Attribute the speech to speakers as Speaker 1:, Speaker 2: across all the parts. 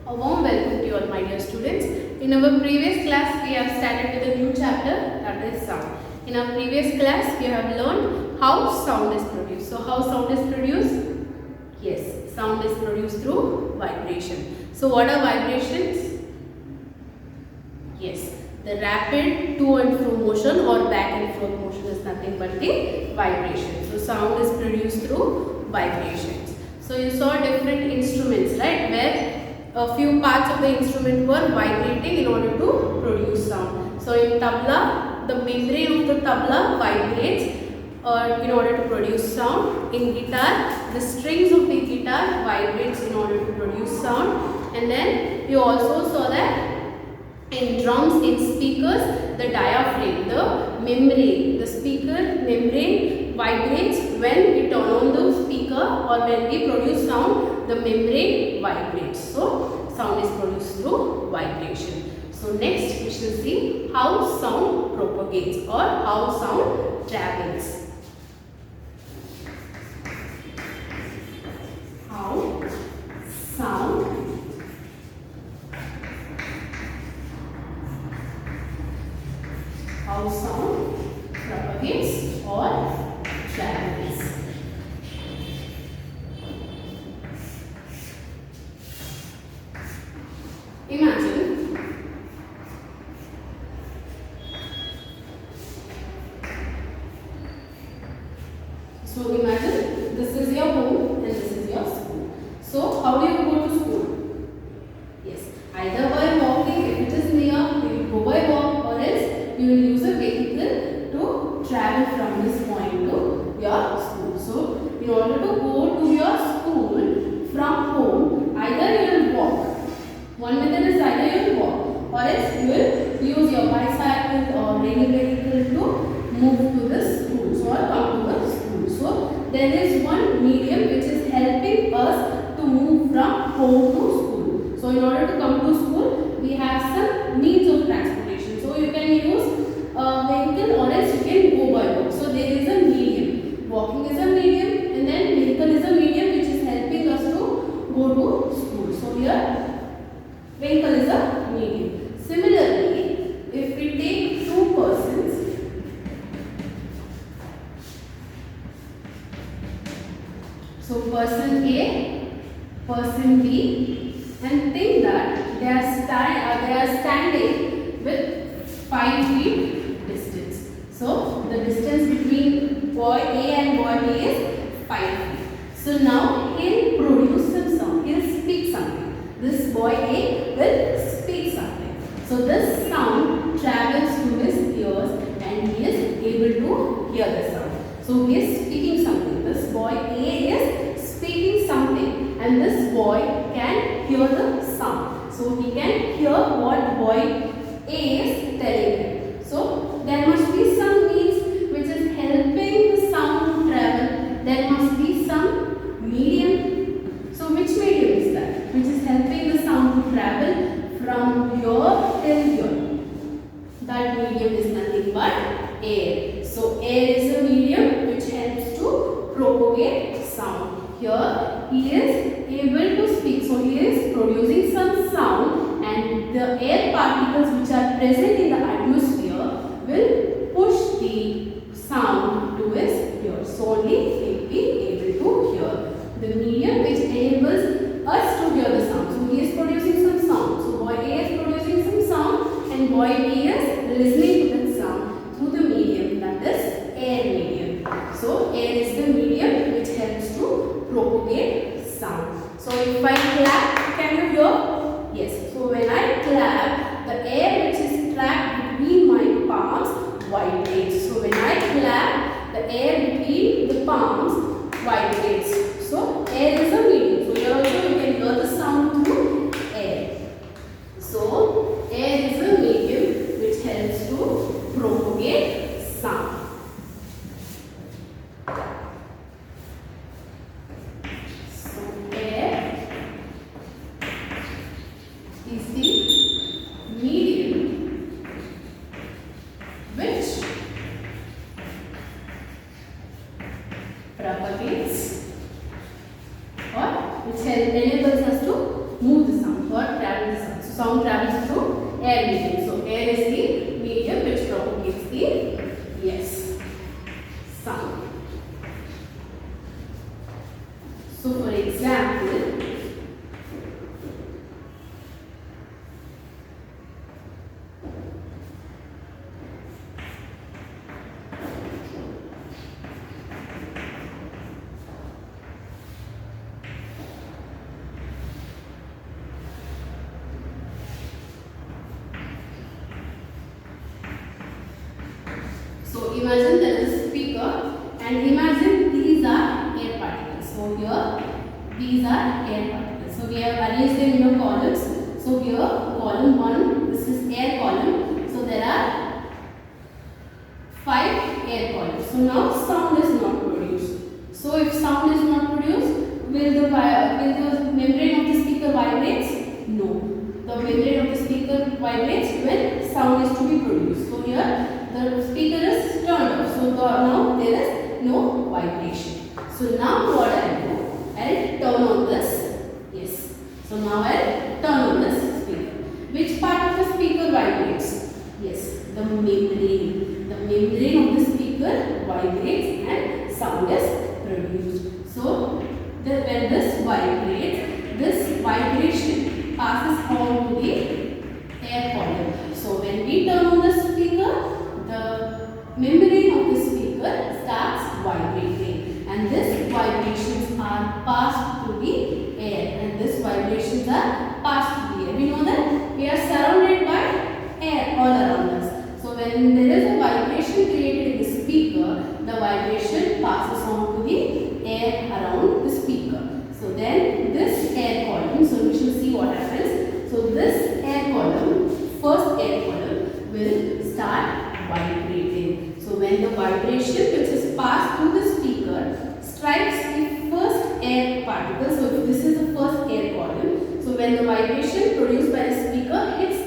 Speaker 1: A warm welcome to you all, my dear students. In our previous class, we have started with a new chapter, that is sound. In our previous class, we have learned how sound is produced. So, how sound is produced? Yes, sound is produced through vibration. So, what are vibrations? Yes, the rapid to and fro motion or back and forth motion is nothing but the vibration. So, sound is produced through vibrations. So, you saw different instruments, right, where a few parts of the instrument were vibrating in order to produce sound. So, in tabla, the membrane of the tabla vibrates in order to produce sound. In guitar, the strings of the guitar vibrates in order to produce sound. And then you also saw that in drums, in speakers, the diaphragm, the membrane, the speaker membrane vibrates when we turn on the speaker or when we produce sound, the membrane vibrates. So, sound is produced through vibration. So, next we shall see how sound propagates or how sound travels. How sound propagates or travels. Imagine this is your home and this is your school. So how do you go to school? Yes, either by walking, if it is near, you will go by walk, or else you will use a vehicle to travel from this point to your school. So in order to go to your school from home, either you will walk. One method is either you will walk, or else you will use your bicycle or any vehicle to move to the school. So or come to the school. So there is one medium which is helping us to move from home to school. So in order to come to school, we have some means of transportation. So you can use a vehicle or else you can go by walk. So there is a medium. Walking is a medium and then vehicle is a medium which is helping us to go to school. So here vehicle is a medium. Similarly, if we take two persons, so person A, person B, and think that they are standing with 5 feet distance. So the distance between boy A and boy B is 5 feet. So now he'll produce some sound. He'll speak something. This boy A will speak something. So this sound travels to his ears and he is able to hear the sound. So he is speaking something. This boy A is speaking something and this boy can hear the sound. So he can hear what boy A is telling him. So there must be some means which is helping the sound to travel. There must be some medium. So which medium is that? Which is helping the sound to travel from here till here. That medium is nothing but air. So air is a medium which helps to propagate sound. Here he is able to speak. So he is producing some sound and the air particles which are present in the atmosphere will push the sound to his ears. So only he will be able to hear. The medium which enables us to hear the sound. So he is producing some sound. So boy A is producing some sound and boy B is listening to that sound through the medium, that is air medium. So air is the medium which helps to propagate sound. So if I clap, can you hear? Yes. So when I clap, the air which is trapped between my palms vibrates. So when I clap, the air between the palms vibrates. So air is a medium. So here also you can hear the sound through air. So air is a medium which helps to propagate sound. So air is the medium which propagates or which enables us to move the sound. sound. What travels the sound? So sound travels through air medium. So air is the medium which propagates the sound. So for example, imagine there is a speaker and imagine these are air particles. So here these are air particles. So we have arranged them in the columns. So here column 1, this is air column. So there are 5 air columns. So now sound is not produced. So if sound is not produced, will the membrane of the speaker vibrates? No. The membrane of the speaker vibrates when sound is to be produced. So here the speaker is turned off. So now there is no vibration. So now what I will do, I will turn on this. Yes. So now I will turn on this speaker. Which part of the speaker vibrates? Yes, the membrane. The membrane of the speaker vibrates and sound is produced. So when this vibrates, this vibration passes on to the air column. So when we turn on the speaker, the membrane of the speaker starts vibrating, and these vibrations are passed to the air, and these vibrations are passed to the air. We know that we are surrounded by air all around us. So when there is a vibration created in the speaker, the vibration passes on to the air around the speaker. So then this air column, so we shall see what happens. So this air column, first air column will start vibrating. So when the vibration which is passed through the speaker strikes the first air particle, so if this is the first air column, so when the vibration produced by the speaker hits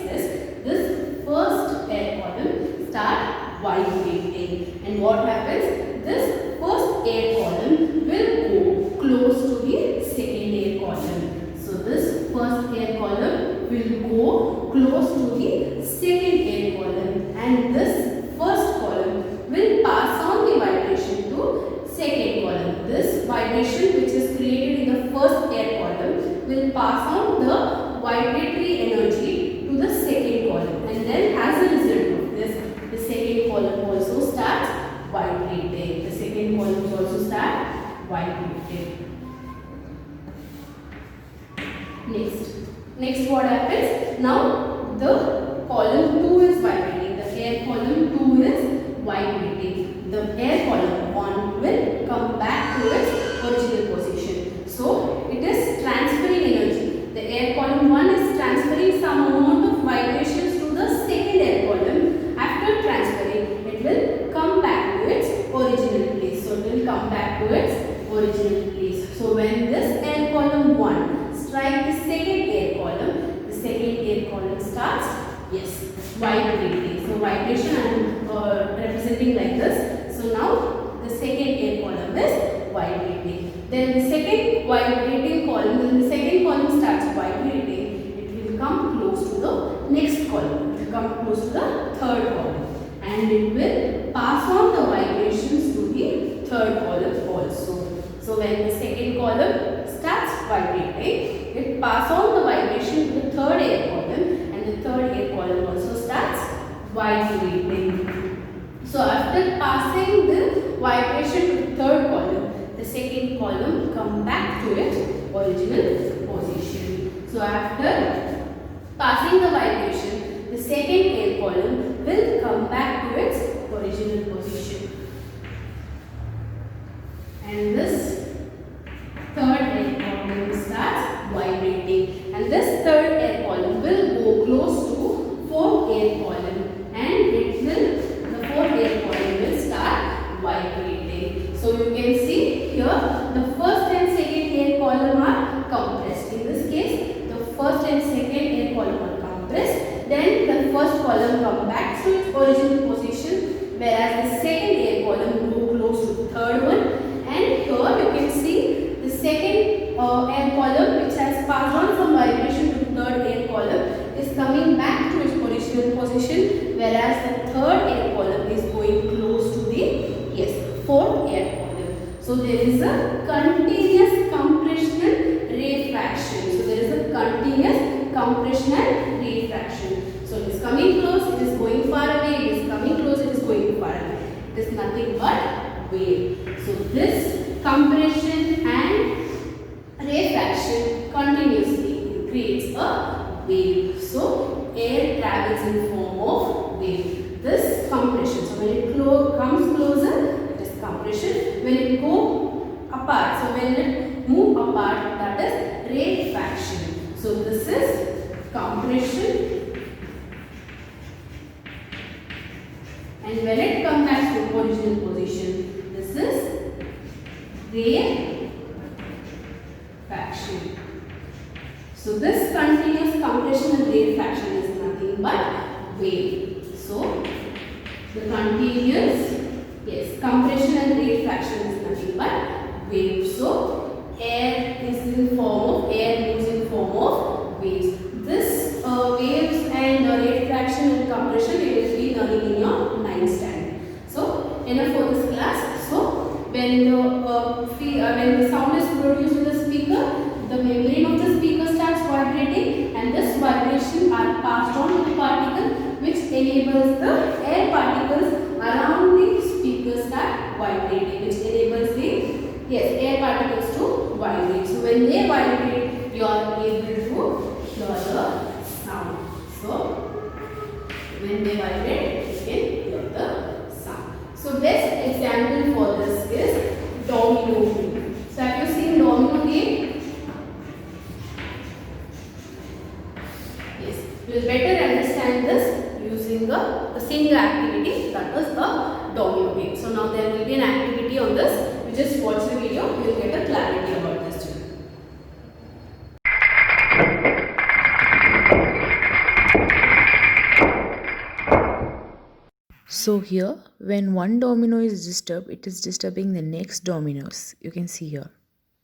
Speaker 1: this first air column start vibrating. And what happens? This first air column will go close to the second air column. So this first air column will go close to the second air column, and this first column will pass on the vibration to second column. This vibration which is created in the first air column will pass on the vibratory energy to the second column, and then as a result of this, the second column also starts vibrating. The second column also start vibrating. Next what happens? Now the column 2 is vibrating. The air column 2 is vibrating. The air column 1 will come back to its original position. So it is transferring energy. The air column 1 is transferring some amount of vibrations to the second air column. After transferring, it will come back to its original place. So it will come back to its original place. So when this air column 1 strike the second air column, the second air column starts vibrating. So vibration I am representing like this. So now the second air column is vibrating. Then the second vibrating column, when the second column starts vibrating, it will come close to the next column. It will come close to the third column, and it will pass on the vibrations to the third column also. So when the second column starts vibrating, it passes on the vibration to the third air column, and the third air column also starts vibrating. So after passing the vibration to the third column, the second column come back to its original position. So after passing the vibration, the second air column will come back to its original position. And this third air column starts vibrating, and this third air column will go close to fourth air column, and the fourth air column will start vibrating. So you can see here the first and second air column are compressed. In this case, the first and second air column are compressed. Then the first column comes back to its original position, whereas the second air column go close to the third one. And here you can see the second air column which has passed on some vibration to the whereas the third air column is going close to the, yes, fourth air column. So there is a continuous compression and refraction. So there is a continuous compression and refraction. So it is coming close, it is going far away, it is coming close, it is going far away. It is nothing but wave. So this compression and refraction continuously creates a wave. So air travels in form of wave. This compression. So when it comes closer, it is compression. When it go apart, so when it move apart, that is rarefaction. So this is compression. And when it comes back to original position, this is rarefaction. So this continuous compression and rarefaction is nothing but wave. So the continuous, yes, compression and rarefaction is nothing but wave. So air is in form of, air moves in form of waves. This waves and rarefaction and compression you will be learning in your 9th standard. So enough for this class. So when the sound is produced with the speaker, the membrane of the speaker starts vibrating, and this vibration are passed on to the particle, which enables the air particles around the speaker start vibrating, which enables the, yes, air particles to vibrate. So when they vibrate, you are able to hear the sound. So when they vibrate, you can hear the sound. So best example for this is domino game. So have you seen domino game? Yes, you will better understand this using the single activity, that is the domino game. So now there will be an activity on this. You just watch the video, you will get a clarity about this too.
Speaker 2: So here, when one domino is disturbed, it is disturbing the next dominoes. You can see here.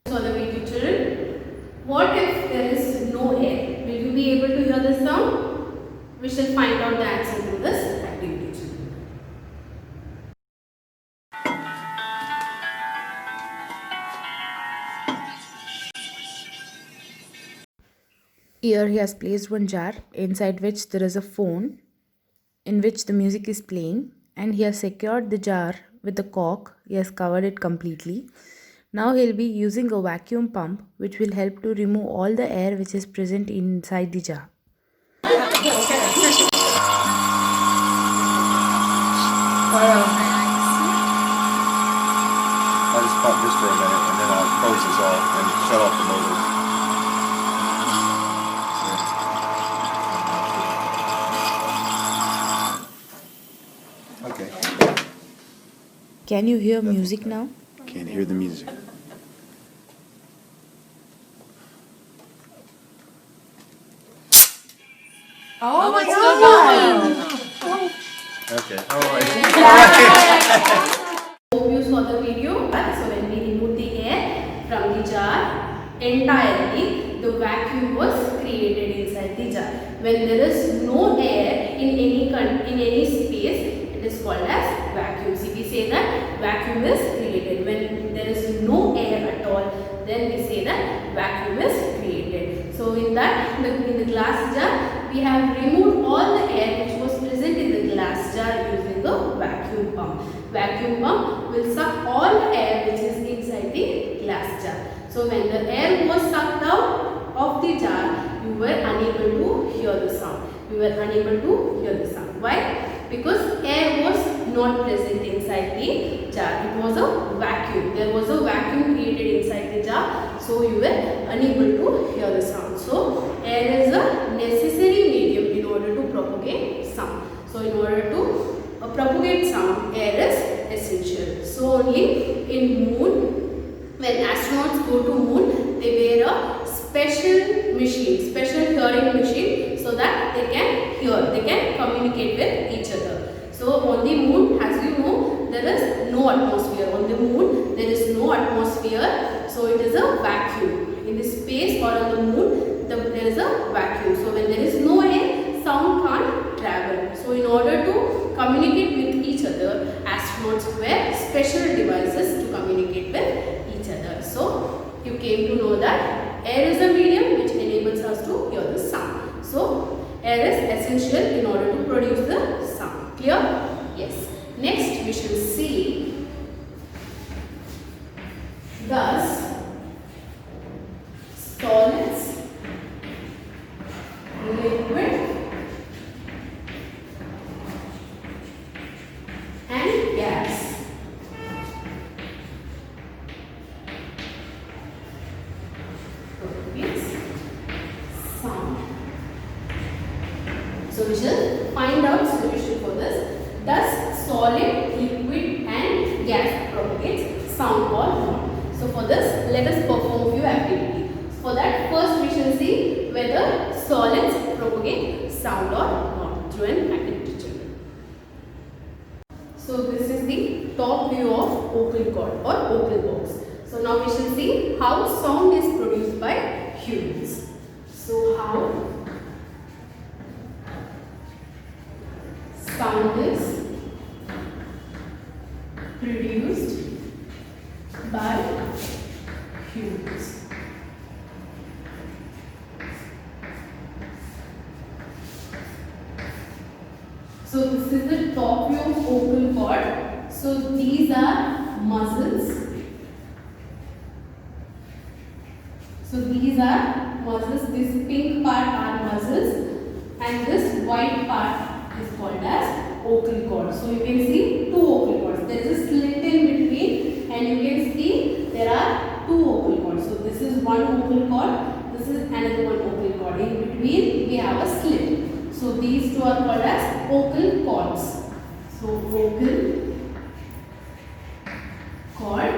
Speaker 1: So the video children, what if there is no air? Will you be able to hear the sound? We shall find out the answer to this activity children.
Speaker 2: Here he has placed one jar inside which there is a phone in which the music is playing, and he has secured the jar with the cork. He has covered it completely. Now he will be using a vacuum pump which will help to remove all the air which is present inside the jar.
Speaker 3: I'll just pump this for a minute and then I'll close this off and shut off the motor. Okay.
Speaker 2: Can you hear music now?
Speaker 3: Can't hear the music.
Speaker 4: Oh, it's still going.
Speaker 3: Okay. All right.
Speaker 1: Hope you saw the video. So when we remove the air from the jar entirely, the vacuum was created inside the jar. When there is no air in any space, it is called as vacuum. So we say that vacuum is created. When there is no air at all, then we say that vacuum is created. So in that, in the glass jar, we have removed all the air which was present in the glass jar using the vacuum pump. Vacuum pump will suck all the air which is inside the glass jar. So when the air was sucked out of the jar, you were unable to hear the sound. You were unable to hear the sound. Why? Because air was not present inside the jar. It was a vacuum. There was a vacuum created inside the jar. So you were unable to hear the sound. So air is a necessary medium in order to propagate sound. So in order to propagate sound, air is essential. So only in moon, when astronauts go to moon, they wear a special machine, special hearing machine, so that they can hear, they can communicate with each other. So on the moon, as you know, there is no atmosphere. On the moon, there is no atmosphere, so it is a vacuum. In the space or on the moon, there is a vacuum. So when there is no air, sound can't travel. So So in order to communicate with each other, astronauts wear special devices to communicate with each other. So you came to know that air is a medium which enables us to hear the sound. So air is essential in order to produce the sound. Clear? Yes. Next we shall see, thus solids, liquid and gas propagates sound. So we shall find out solution for this. Thus solid, liquid and gas propagates sound or not. So for this, let us perform few activities. For that, first we shall see whether solids propagate sound or not through an activity, children. So this is the top view of vocal cord or vocal box. So now we shall see how sound is produced by humans. So how sound is produced by humans. So this is the top view of vocal cord. So these are muscles. So these are muscles. This pink part are muscles, and this white part is called as vocal cord. So you can see two vocal cords. There is a slit in between, and you can see there are two vocal cords. So this is one vocal cord. This is another one vocal cord. In between we have a slit. So these two are called as vocal cords. So vocal cord,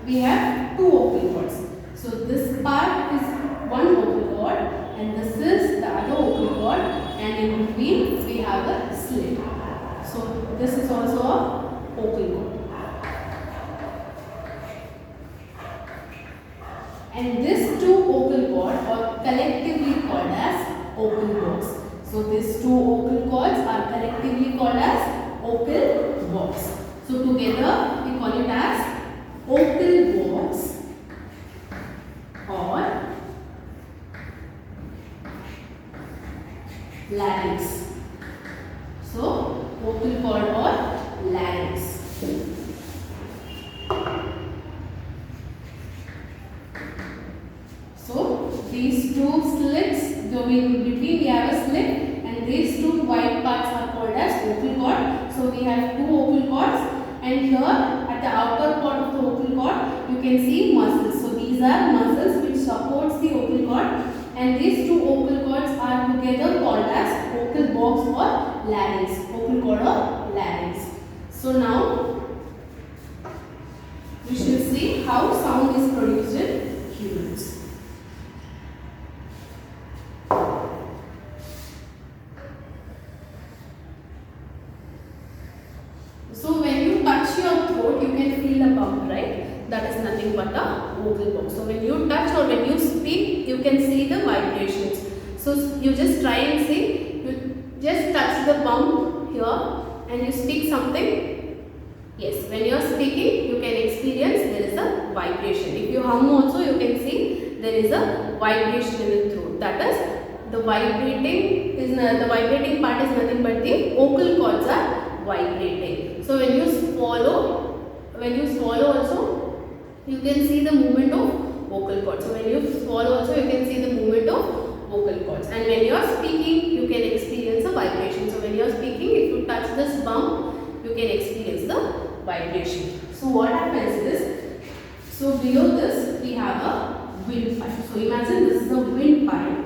Speaker 1: we have two vocal cords. So this part is one vocal cord and this is the other vocal cord, and in between we have a slit. So this is also a vocal cord. And these two vocal cords are collectively called as vocal box. So these two vocal cords are collectively called as vocal box. So together we call it as vocal box or larynx. So vocal cord or larynx. So these two slits, in between we have a slit, and these two white parts are called as vocal cord. So we have two vocal cords, and here at the outer part of the vocal cord you can see muscles. So these are muscles which supports the vocal cord, and these two vocal cords are together called as vocal box or larynx. Vocal cord or larynx. So now we shall see how sound is produced in humans. So when you touch your throat, you can feel a bump, right? That is nothing but a vocal box. So when you touch or when you speak, you can see the vibrations. So you just try and see. You just touch the bump here and you speak something. Yes, when you are speaking, you can experience there is a vibration. If you hum also, you can see there is a vibration in the throat. That is, the vibrating part is nothing but the vocal cords are vibrating. So when you swallow also, you can see the movement of vocal cords. So when you swallow also, you can see the movement of vocal cords. And when you are speaking, you can experience a vibration. So when you are speaking, if you touch this bump, you can experience the vibration. So what happens is, so below this we have a windpipe. So imagine this is a windpipe.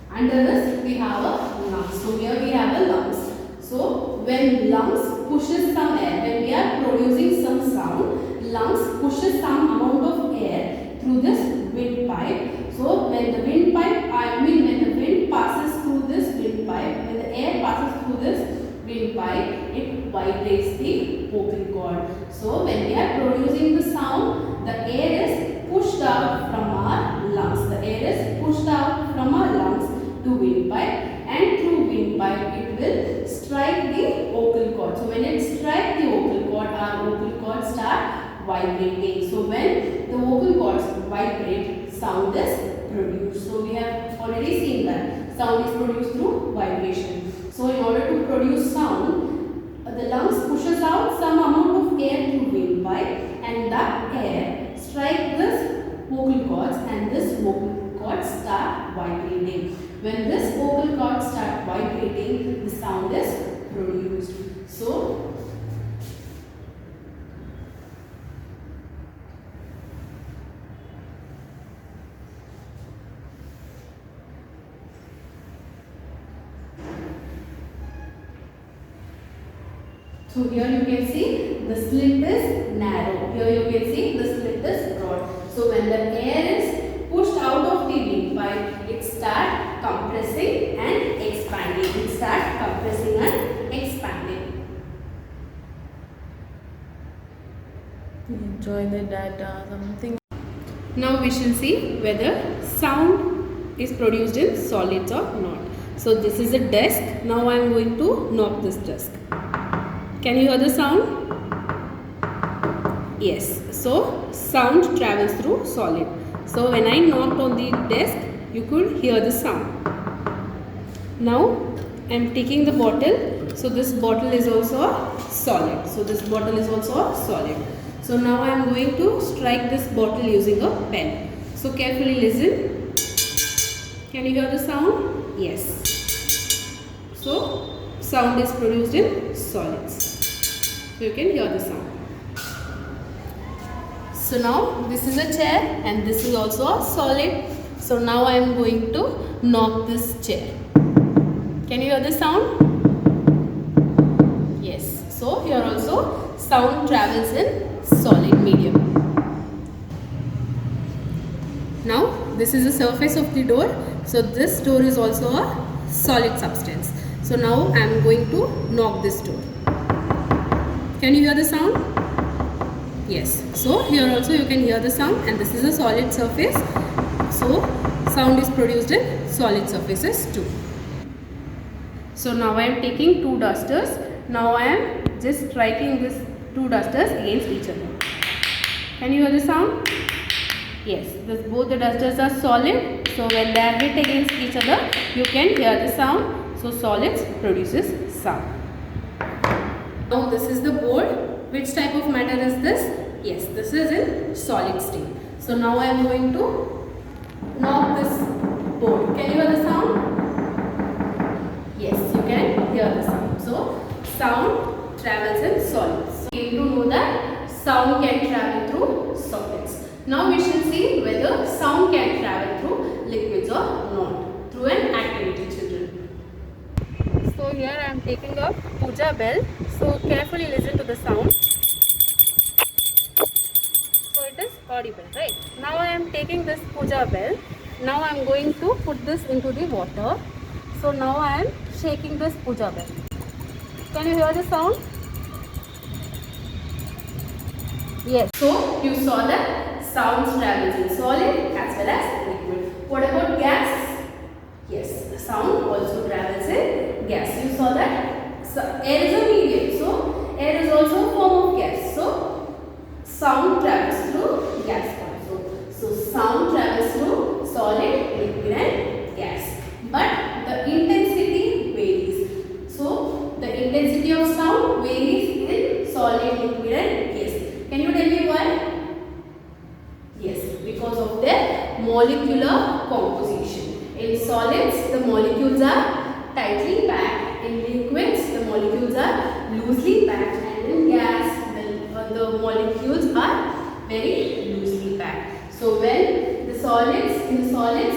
Speaker 1: Under this we have a lungs. So here we have a lungs. So when lungs pushes some air, when we are producing some sound, lungs pushes some amount of air through this windpipe. So when the windpipe, when the wind passes through this windpipe, when the air passes through this windpipe, it vibrates the vocal cord. So when we are producing the sound, the air is pushed out from our lungs. The air is pushed out from our lungs to wind. vibrating. So when the vocal cords vibrate, sound is produced. So we have already seen that sound is produced through vibration. So in order to produce sound, the lungs pushes out some amount of air through windpipe, and that air strike this vocal cords, and this vocal cords start vibrating. When this vocal cords start vibrating, the sound is produced. So here you can see the slit is narrow. Here you can see the slit is broad. So when the air is pushed out of the windpipe, it starts compressing and expanding. It starts compressing and expanding.
Speaker 2: Enjoy the data, something.
Speaker 1: Now we shall see whether sound is produced in solids or not. So this is a desk. Now I am going to knock this desk. Can you hear the sound? Yes. So sound travels through solid. So when I knocked on the desk, you could hear the sound. Now I am taking the bottle. So this bottle is also a solid. So this bottle is also a solid. So now I am going to strike this bottle using a pen. So carefully listen. Can you hear the sound? Yes. So sound is produced in solids. So you can hear the sound. So now this is a chair and this is also a solid. So now I am going to knock this chair. Can you hear the sound? Yes. So here also sound travels in solid medium. Now this is the surface of the door. So this door is also a solid substance. So now I am going to knock this door. Can you hear the sound? Yes. So here also you can hear the sound, and this is a solid surface. So sound is produced in solid surfaces too. So now I am taking two dusters. Now I am just striking these two dusters against each other. Can you hear the sound? Yes. Both the dusters are solid. So when they are hit against each other, you can hear the sound. So solids produces sound. Now this is the board. Which type of matter is this? Yes, this is in solid state. So now I am going to knock this board. Can you hear the sound? Yes, you can hear the sound. So sound travels in solids. You need to know that sound can travel through solids. Now we shall see whether sound can travel through liquids or not. Through an activity, children. So here I am taking a puja bell. So carefully listen to the sound. So it is audible, right? Now I am taking this puja bell. Now I am going to put this into the water. So now I am shaking this puja bell. Can you hear the sound? Yes. So you saw that sound travels in solid as well as liquid. What about gas? Yes, the sound also travels in gas. You saw that air is a medium. So air is also a form of gas. So sound travels through gas also. So sound travels through solid, liquid and gas. But the intensity varies. So the intensity of sound varies in solid, liquid and gas. Can you tell me why? Yes, because of their molecular composition. In solids, the molecules are tightly packed. In liquids, the molecules are loosely packed. And in gas, the molecules are very loosely packed. So when in the solids,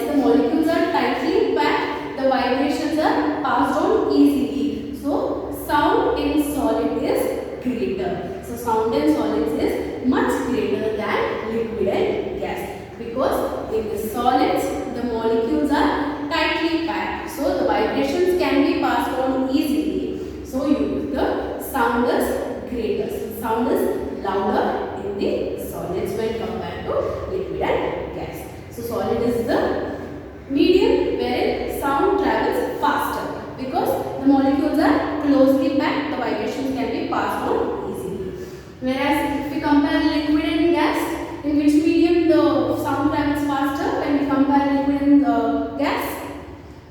Speaker 1: the molecules are tightly packed, the vibrations are passed on easily. So sound in solid is greater. So sound in solids is much greater than liquid and gas, because in the solids the molecules are tightly packed. So the vibrations can be passed on easily. So the sound is greater. So sound is louder in the solids when compared to liquid and gas. So solid is the medium wherein sound travels faster, because the molecules are closely packed, the vibrations can be passed on easily. Whereas if we compare liquid In which medium the sound travels faster when we compare liquid and gas?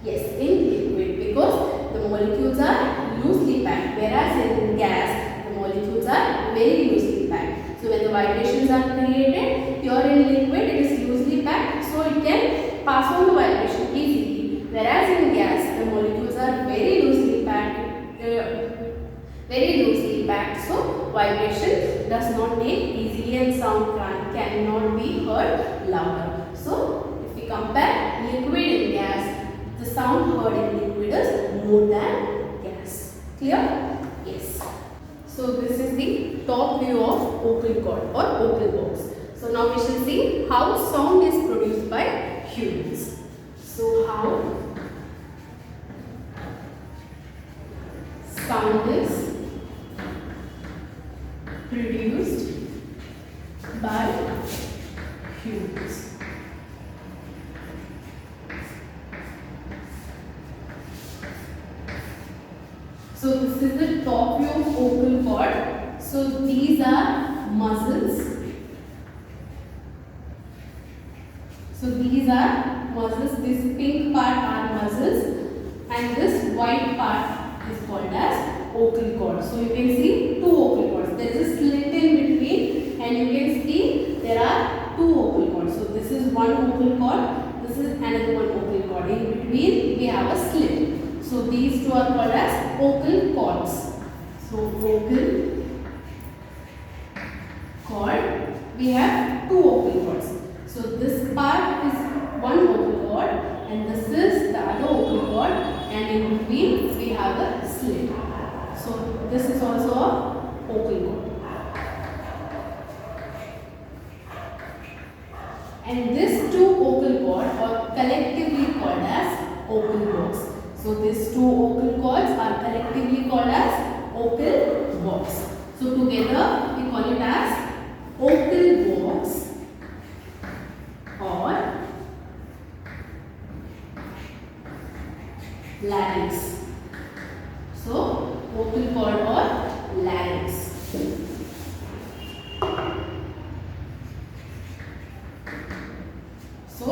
Speaker 1: Yes, in liquid, because the molecules are loosely packed, whereas in gas the molecules are very loosely packed. So when the vibrations are created, here in liquid it is loosely packed, so it can pass on the vibration easily. Whereas in gas the molecules are very loosely packed. So vibration does not take easily and sound cannot be heard louder. So if we compare liquid and gas, the sound heard in liquid is more than gas. Clear? Yes. So this is the top view of vocal cord or vocal box. So now we shall see how sound is produced by humans. So how sound is produced by humans. So this is the top view of vocal cord. So these are muscles. This pink part are muscles, and this white part is called as vocal cord. So you can see two vocal cords. There is a slit in between, and you can see there are two vocal cords. So this is one vocal cord, this is another one vocal cord. In between we have a slit. So these two are called as vocal cords. So vocal cord, we have two vocal cords. So this part is one vocal cord, and this is the other vocal cord, and in between we have a slit. So this is also a vocal cord. And these two vocal cords are collectively called as vocal box. So these two vocal cords are collectively called as vocal box. So together we call it as vocal box or larynx. So vocal cord or larynx. So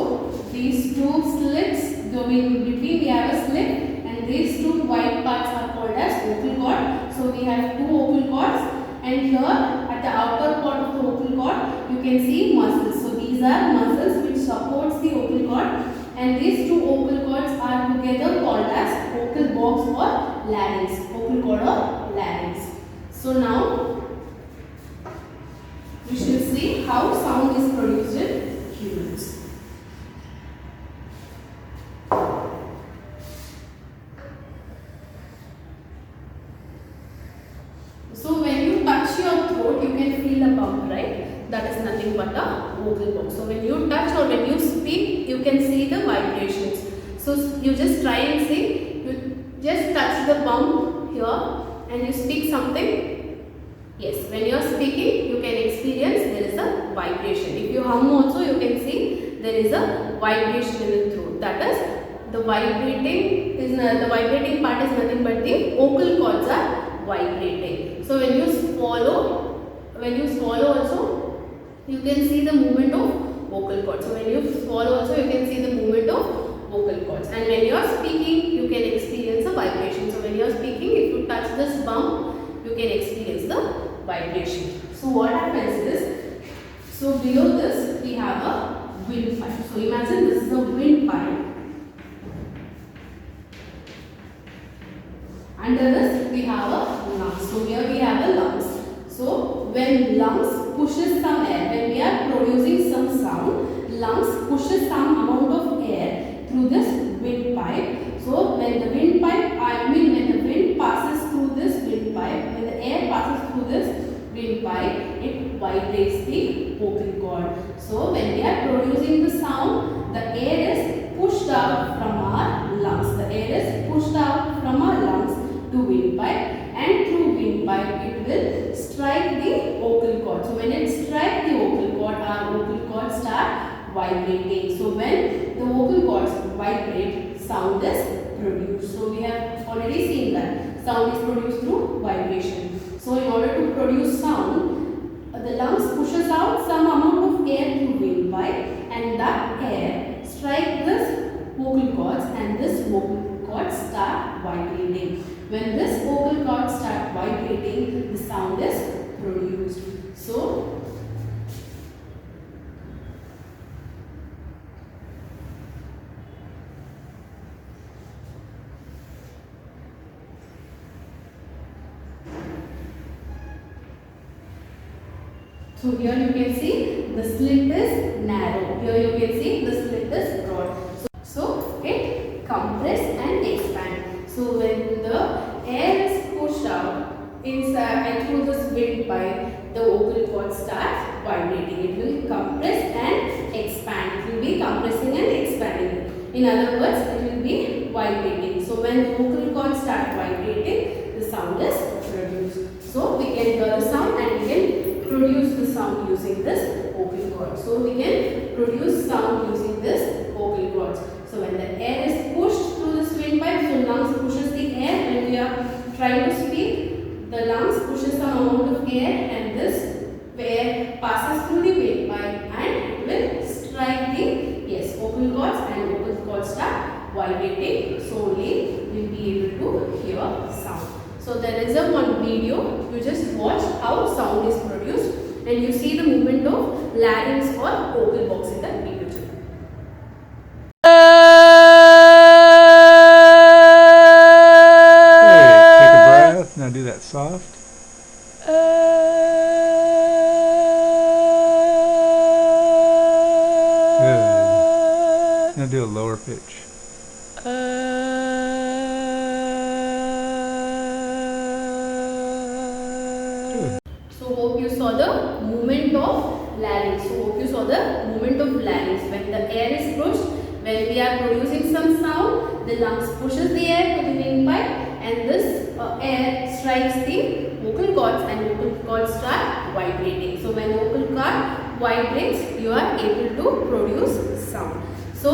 Speaker 1: these two slits, in between we have a slit, and these two white parts are called as vocal cord. So we have two vocal cords, and here at the outer part of the vocal cord you can see muscles. So these are muscles which supports the vocal cord, and these two vocal cords are together called as vocal box or larynx. Vocal cord or larynx. So now we shall see how sound is produced in humans. So when you touch your throat, you can feel a bump, right? That is nothing but a vocal box. So when you touch or when you speak, you can see the vibrations. So you just try and see. You just touch the bump here and you speak something. Yes, when you are speaking, you can experience there is a vibration. If you hum also, you can see there is a vibration in the throat. That is the vibrating part is nothing but the vocal cords are vibrating. So when you swallow also, you can see the movement of vocal cords. So when you swallow also, you can see the movement of vocal cords. And when you are speaking, you can experience a vibration. So when you are speaking, if you touch this bump, you can experience the vibration. So what happens is, so below this we have a windpipe. So imagine this is a windpipe. Under this we have a lungs. So here we have a lungs. So when lungs pushes some air, when we are producing some sound, lungs pushes some amount of air through this windpipe. So when the windpipe, when the wind passes through this windpipe, when the air passes through this windpipe, it vibrates the vocal cord. So when we are producing the sound, the air is pushed out from our lungs. The air is pushed out from our lungs to windpipe, and through windpipe it will strike the vocal cord. So when it strikes the vocal cord, our vocal cords start vibrating. So when the vocal cords vibrate, sound is produced. So we have already seen that sound is produced through vibration. So in order to produce sound, the lungs pushes out some amount of of air through windpipe, and that air strike this vocal cords, and this vocal cords start vibrating. When this vocal cords start vibrating, the sound is produced. So here you can see the slit is narrow. Here you can see the slit is broad. So it compress and expand. So when the air is pushed out inside and through this windpipe, the vocal cord starts vibrating. It will compress and expand. It will be compressing and expanding. In other words, it will be vibrating. So when the vocal cord starts vibrating, the sound is produced. So we can hear the sound and we can produce the sound using this vocal cord. So we can produce sound using this vocal cords. So when the air is pushed through this windpipe, so lungs pushes the air when we are trying to speak. The lungs pushes some amount of air, and this air passes through the windpipe and it will strike the vocal cords, and vocal cords start vibrating. So only we will be able to hear sound. So there is a one video, you just watch how sound is produced and you see the movement of larynx or vocal box in the video.
Speaker 5: Hey, take a breath. Now do that soft. Good. Now do a lower pitch.
Speaker 1: So hope you saw the movement of larynx. So hope you saw the movement of larynx. When the air is pushed, when we are producing some sound, the lungs pushes the air to the windpipe, and this air strikes the vocal cords, and vocal cords start vibrating. So when vocal cord vibrates, you are able to produce sound. So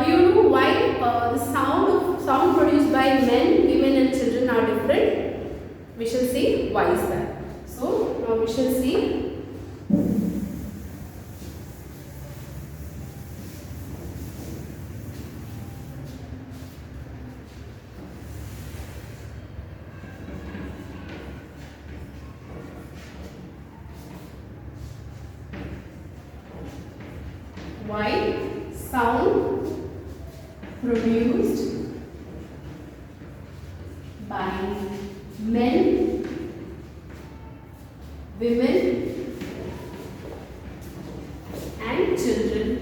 Speaker 1: do you know why the sound produced by men, women and children are different? We shall see why is that. So now we shall see. Why sound produced by men, women and children are different.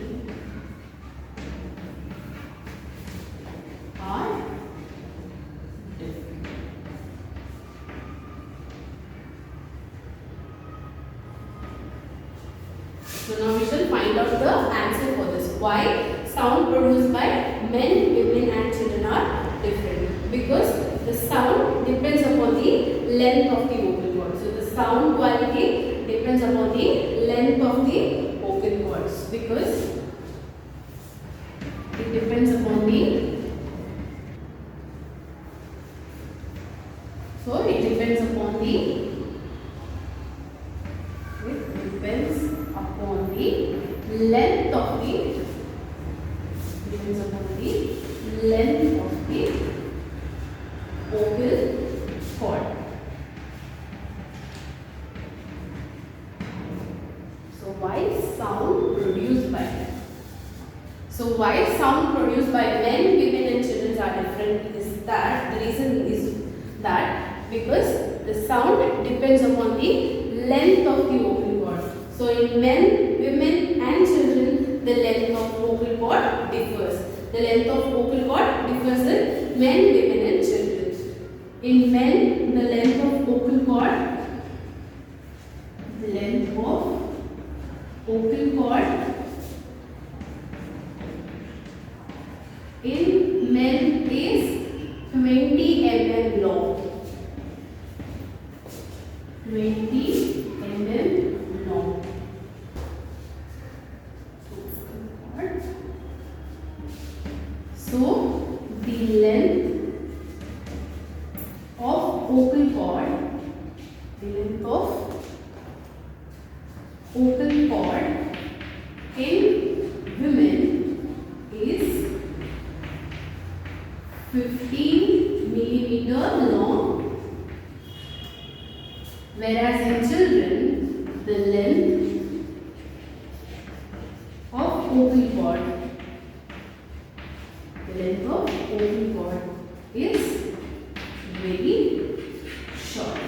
Speaker 1: So now we shall find out the answer for this. Why sound produced by men, women and children are different? Because the sound depends upon the length of the vocal cord. So the sound quality depends upon the length of the vocal cords, because it depends upon the length of the vocal cord. So why sound produced by men? So why sound produced by men, women and children are different is that the reason is that because the sound depends upon the length of the vocal cord. So in men, women and children, the length of vocal cord differs. The length of vocal cord differs in men, women and children. In men, the length of vocal cord in men is 20 mm long. 20 mm long. So the length of vocal cord 15 millimeter long, whereas in children the length of vocal cord, is very short.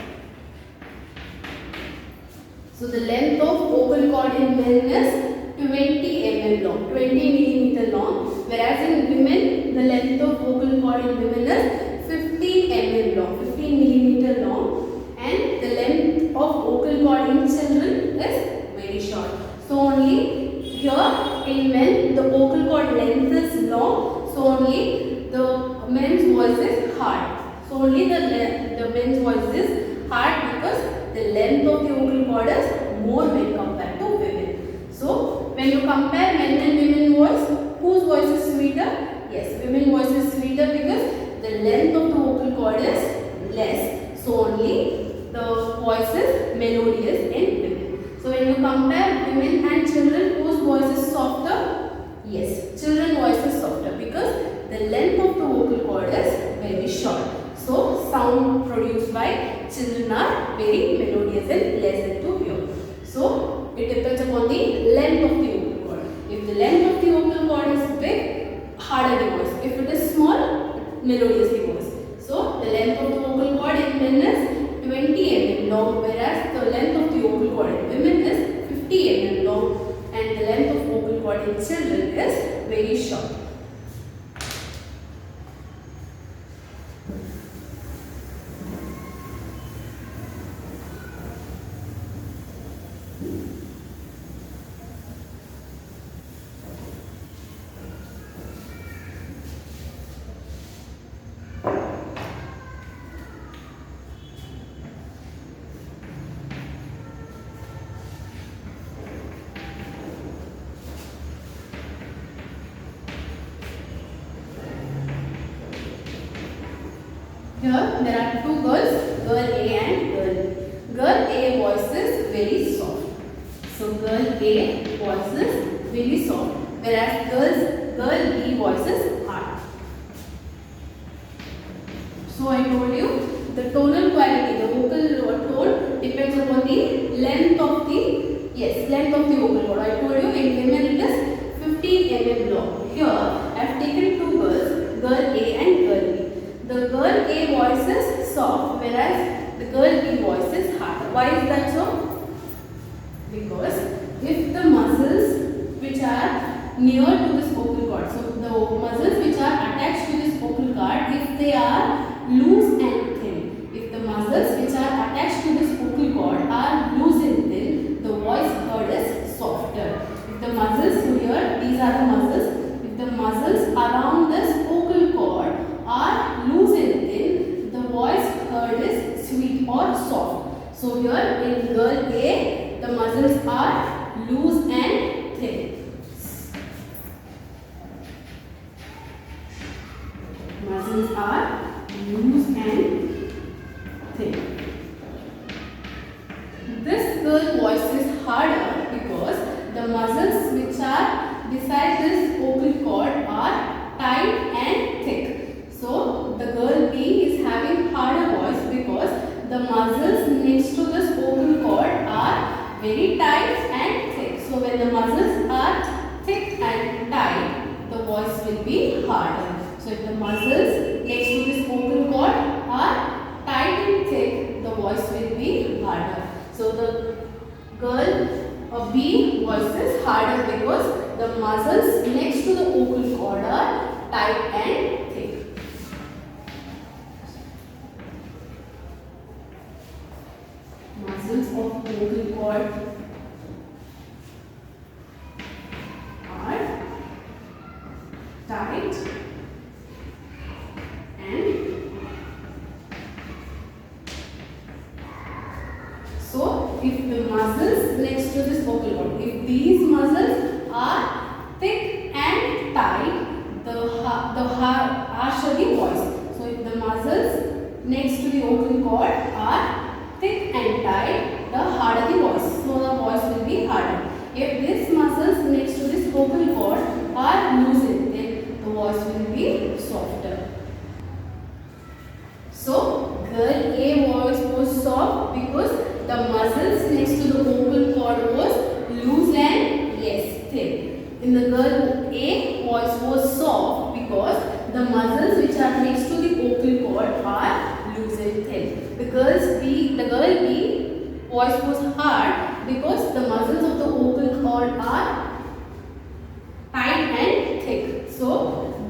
Speaker 1: So the length of vocal cord in men is 20 mm long, 20 millimeter long, whereas in women the length of vocal cord in women is 15 mm long, 15 millimeter long, and the length of vocal cord in children is very short. So only here in men the vocal cord length is long, so only the men's voice is hard. So only the men's voice is hard because the length of the vocal cord is more when compared to women. So when you compare men and women voice, whose voice is sweeter? Yes, women voice is sweeter because the length of the vocal cord is less. So only the voice is melodious in women. So when you compare women and children, whose voice is softer? Yes, children voice is softer because the length of the vocal cord is very short. So sound produced by children are very melodious and pleasant to hear. So it depends upon the length of the vocal cord. If the length of the vocal cord is big, harder the voice. If it is small, melodious the voice. So the length of the vocal cord in men is 20 mm long, whereas the length of the vocal cord in women is 50 mm long, and the length of vocal cord in children is very short. Here there are two girls, girl A and girl B. Girl A voice is very soft. So girl A voice is very soft, whereas girl B voice is hard. So I told you the tonal quality, the vocal tone depends upon the length of the length of the vocal cord. I told you in women it is 15 mm long. Here I have taken two girls, girl A and girl B. The girl A voice is soft, whereas the girl B voice is hard. Why is that so? Because if the muscles which are near to this vocal cord, so the muscles which are attached to this vocal cord, if they are loose and thin, if the muscles which are attached to this vocal cord are loose and thin, the voice heard is softer. If the muscles here, these are the muscles, if the muscles around this vocal cord are loose and thin, the voice heard is sweet or soft. So here in girl A, the muscles are loose and thin. Muscles are loose and thin. This girl voice is harder because the muscles which are beside this vocal cord are tight and thick. So the girl B is having harder voice because the muscles next to this vocal cord are very tight and thick. So when the muscles are thick and tight, the voice will be harder. So if the muscles next to this vocal cord are tight and thick, the voice will be harder. So the girl B voice is harder because the muscles next to the vocal cord are tight and thick. Muscles of vocal cord are tight and so if the muscles next to this vocal cord, if these muscles are thick and tight, the harsher the voice. So if the muscles next to the vocal cord are thick and tight, the harder the voice. So the voice will be harder. If these muscles next to this vocal cord are loose and thin, the voice will be softer. soft? Because the muscles next to the vocal cord was loose and yes, thin. In the girl A, voice was soft because the muscles which are next to the vocal cord are loose and thin. The girl B, voice was hard because the muscles of the vocal cord are tight and thick. So,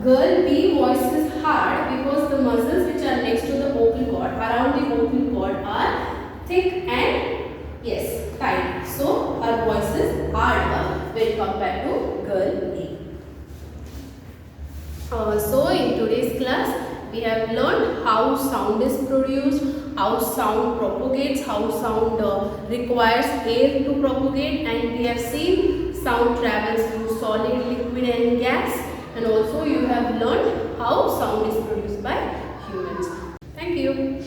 Speaker 1: girl B voice is hard because the muscles which are next to the vocal cord, around the vocal cord are thick and yes, tight. So, her voice is harder when compared to girl A. So, in today's class, we have learned how sound is produced, how sound propagates, how sound requires air to propagate, and we have seen sound travels through solid, liquid and gas, and also you have learned how sound is produced by humans. Thank you.